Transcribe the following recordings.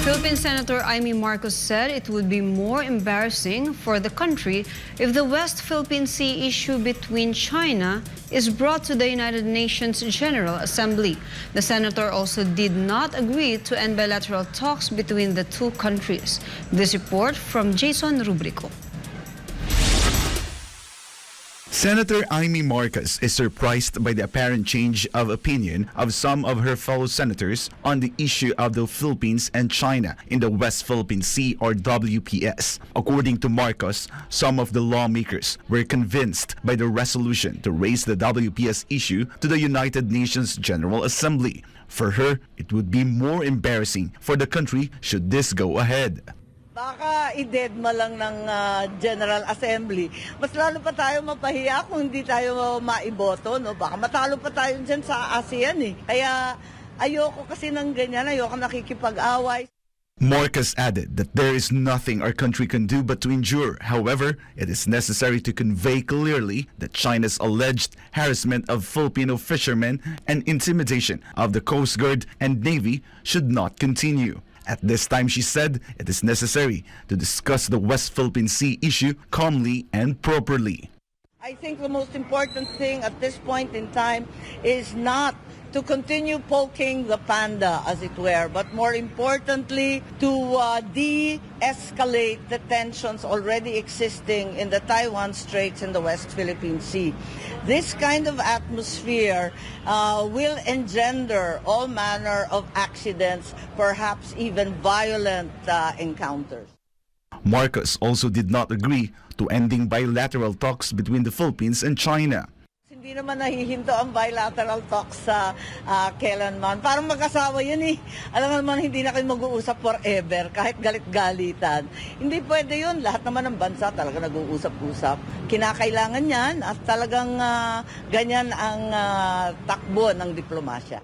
Philippine Senator Imee Marcos said it would be more embarrassing for the country if the West Philippine Sea issue between China is brought to the United Nations General Assembly. The senator also did not agree to end bilateral talks between the two countries. This report from Jayson Rubrico. Senator Imee Marcos is surprised by the apparent change of opinion of some of her fellow senators on the issue of the Philippines and China in the West Philippine Sea or WPS. According to Marcos, some of the lawmakers were convinced by the resolution to raise the WPS issue to the United Nations General Assembly. For her, it would be more embarrassing for the country should this go ahead. Baka i-deadma lang ng General Assembly. Mas lalo pa tayo mapahiya kung hindi tayo maiboto. No? Baka matalo pa tayo dyan sa ASEAN eh. Kaya ayoko kasi ng ganyan, ayoko nakikipag-away. Marcos added that there is nothing our country can do but to endure. However, it is necessary to convey clearly that China's alleged harassment of Filipino fishermen and intimidation of the Coast Guard and Navy should not continue. At this time, she said, it is necessary to discuss the West Philippine Sea issue calmly and properly. I think the most important thing at this point in time is not to continue poking the panda, as it were, but more importantly, to de-escalate the tensions already existing in the Taiwan Straits and the West Philippine Sea. This kind of atmosphere will engender all manner of accidents, perhaps even violent encounters. Marcos also did not agree to ending bilateral talks between the Philippines and China. Hindi naman nahihinto ang bilateral talks sa kailanman. Parang mag-asawa yun eh. Alam naman, hindi na kayo mag-uusap forever, kahit galit-galitan. Hindi pwede yun. Lahat naman ng bansa talaga nag-uusap-usap. Kinakailangan yan at talagang ganyan ang takbo ng diplomasya.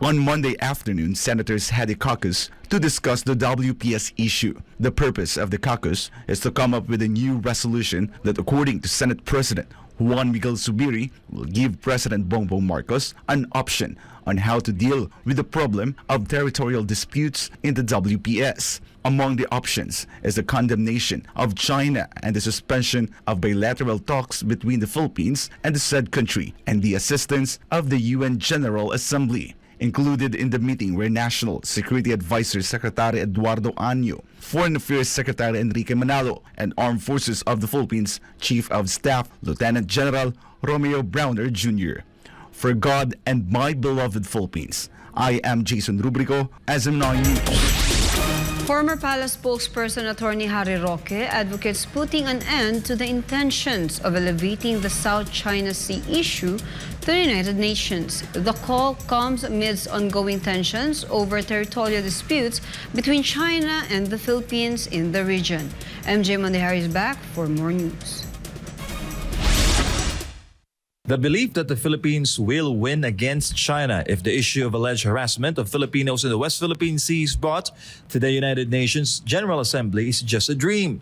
On Monday afternoon, senators had a caucus to discuss the WPS issue. The purpose of the caucus is to come up with a new resolution that, according to Senate President Juan Miguel Zubiri, will give President Bongbong Marcos an option on how to deal with the problem of territorial disputes in the WPS. Among the options is the condemnation of China and the suspension of bilateral talks between the Philippines and the said country, and the assistance of the UN General Assembly. Included in the meeting were National Security Advisor Secretary Eduardo Año, Foreign Affairs Secretary Enrique Manalo, and Armed Forces of the Philippines Chief of Staff Lieutenant General Romeo Browner Jr. For God and my beloved Philippines, I am Jayson Rubrico, SM9 News. Former Palace spokesperson Attorney Harry Roque advocates putting an end to the intentions of elevating the South China Sea issue to the United Nations. The call comes amidst ongoing tensions over territorial disputes between China and the Philippines in the region. MJ Mandehari is back for more news. The belief that the Philippines will win against China if the issue of alleged harassment of Filipinos in the West Philippine Sea is brought to the United Nations General Assembly is just a dream.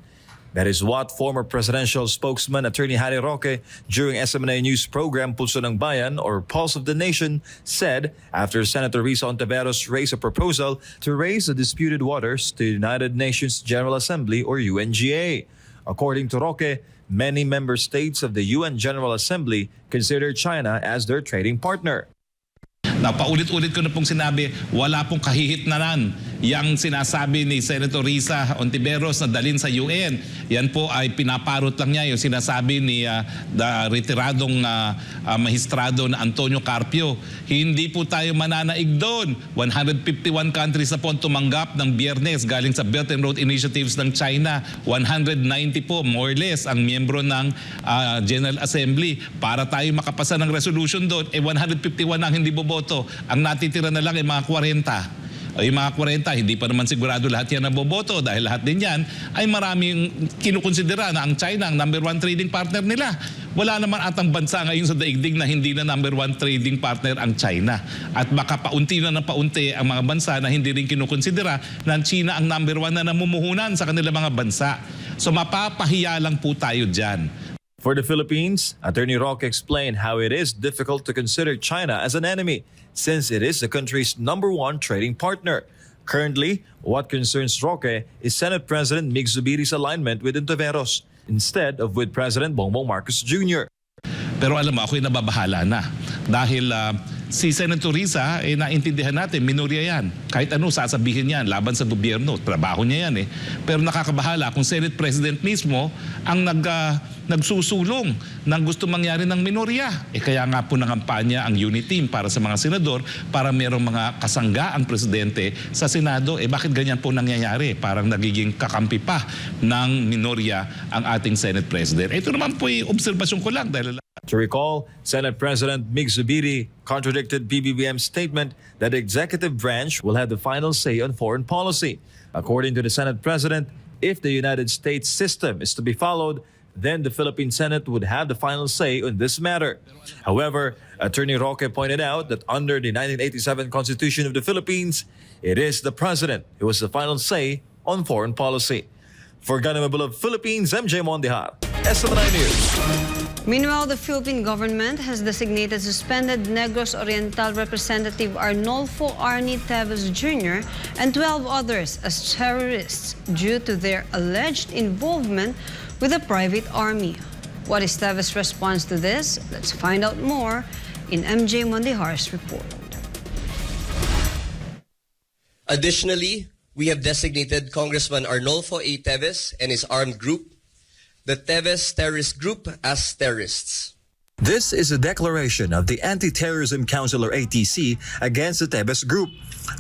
That is what former presidential spokesman Attorney Harry Roque during SMNA News program Pulso ng Bayan or Pulse of the Nation said after Senator Risa Ontiveros raised a proposal to raise the disputed waters to the United Nations General Assembly or UNGA. According to Roque, many member states of the UN General Assembly consider China as their trading partner. Na paulit-ulit ko na pong sinabi, wala pong kahihitnanan yang sinasabi ni Senator Risa Ontiveros na dalhin sa UN. Yan po ay pinaparot lang niya yung sinasabi ni retiradong mahistrado na Antonio Carpio. Hindi po tayo mananaig doon. 151 countries na po tumanggap ng Biyernes galing sa Belt and Road Initiatives ng China. 190 po, more or less, ang miyembro ng General Assembly. Para tayo makapasa ng resolution doon, 151 ang hindi boboto. Ang natitira na lang ay mga 40. Yung mga 40, hindi pa naman sigurado lahat yan naboboto dahil lahat din yan ay maraming kinukonsidera na ang China ang number 1 trading partner nila. Wala naman atang bansa ngayon sa daigdig na hindi na number 1 trading partner ang China. At baka paunti na ng paunti ang mga bansa na hindi rin kinukonsidera na China ang number 1 na namumuhunan sa kanilang mga bansa. So mapapahiya lang po tayo dyan. For the Philippines, Attorney Roque explained how it is difficult to consider China as an enemy since it is the country's number 1 trading partner. Currently, what concerns Roque is Senate President Mig Zubiri's alignment with Ontiveros instead of with President Bongbong Marcos Jr. Pero alam mo, ako'y nababahala na. Dahil si Senator Risa, naintindihan natin, minorya yan. Kahit ano sasabihin yan, laban sa gobyerno, trabaho niya yan eh. Pero nakakabahala kung Senate President mismo ang nagsusulong ng gusto mangyari ng minorya. Kaya nga po nangampanya ang unity team para sa mga senador para merong mga kasangga ang presidente sa Senado. Bakit ganyan po nangyayari? Parang nagiging kakampi pa ng minorya ang ating Senate President. Ito naman po yung obserbasyon ko lang dahil To recall, Senate President Mig Zubiri contradicted PBBM's statement that the executive branch will have the final say on foreign policy. According to the Senate President, if the United States system is to be followed, then the Philippine Senate would have the final say on this matter. However, Attorney Roque pointed out that under the 1987 Constitution of the Philippines, it is the President who has the final say on foreign policy. For Ganamable of Philippines, MJ Mondihar, SMNI News. Meanwhile, the Philippine government has designated suspended Negros Oriental Representative Arnolfo Arnie Teves Jr. and 12 others as terrorists due to their alleged involvement with the private army. What is Teves' response to this? Let's find out more in MJ Mondihar's report. Additionally, we have designated Congressman Arnolfo A. Teves and his armed group, the Teves Terrorist Group, as terrorists. This is a declaration of the Anti-Terrorism Council or ATC against the Teves Group,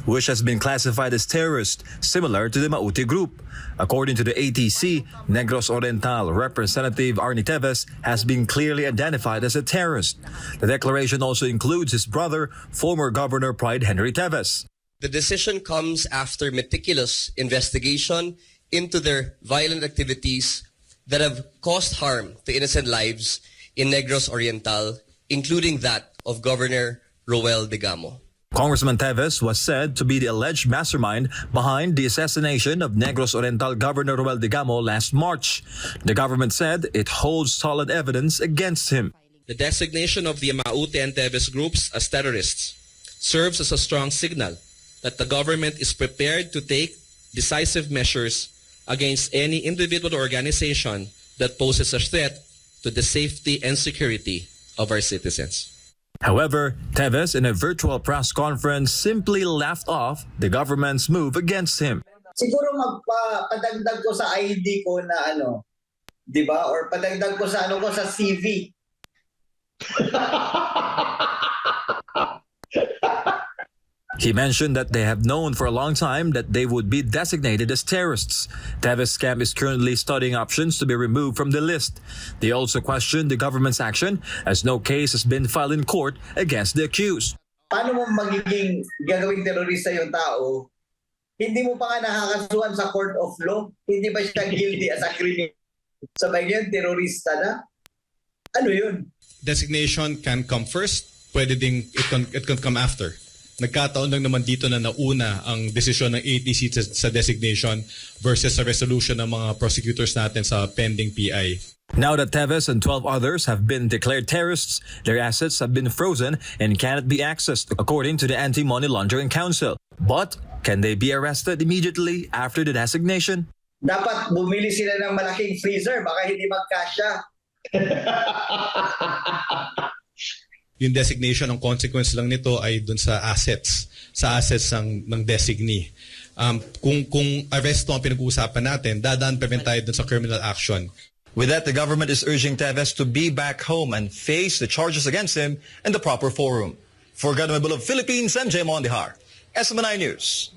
which has been classified as terrorist, similar to the Mauti Group. According to the ATC, Negros Oriental Representative Arnie Teves has been clearly identified as a terrorist. The declaration also includes his brother, former Governor Pride Henry Teves. The decision comes after meticulous investigation into their violent activities that have caused harm to innocent lives in Negros Oriental, including that of Governor Roel Digamo. Congressman Teves was said to be the alleged mastermind behind the assassination of Negros Oriental Governor Roel Digamo last March. The government said it holds solid evidence against him. The designation of the Mauti and Teves groups as terrorists serves as a strong signal that the government is prepared to take decisive measures against any individual or organization that poses a threat to the safety and security of our citizens. However, Teves in a virtual press conference simply laughed off the government's move against him. Siguro padagdag ko sa ID ko na di ba? Or padagdag ko sa ko sa CV. He mentioned that they have known for a long time that they would be designated as terrorists. Teves' camp is currently studying options to be removed from the list. They also questioned the government's action as no case has been filed in court against the accused. Paano mo magiging gagawing terorista yung tao? Hindi mo pa nga nakakasuhan sa court of law? Hindi ba siya guilty as a criminal? Sabay yun, terorista na? Ano yun? Designation can come first. Pwede ding it can come after. Nagkataon lang naman dito na nauna ang desisyon ng ATC sa designation versus sa resolution ng mga prosecutors natin sa pending PI. Now that Teves and 12 others have been declared terrorists, their assets have been frozen and cannot be accessed according to the Anti-Money Laundering Council. But can they be arrested immediately after the designation? Dapat bumili sila ng malaking freezer, baka hindi magkasya. Yung designation, ang consequence lang nito ay dun sa assets ng designee. Kung arresto ang pinag-uusapan natin, dadaan pa rin tayo dun sa criminal action. With that, the government is urging Teves to be back home and face the charges against him in the proper forum. For Ganamable of Philippines, MJ Mondihar, SMNI News.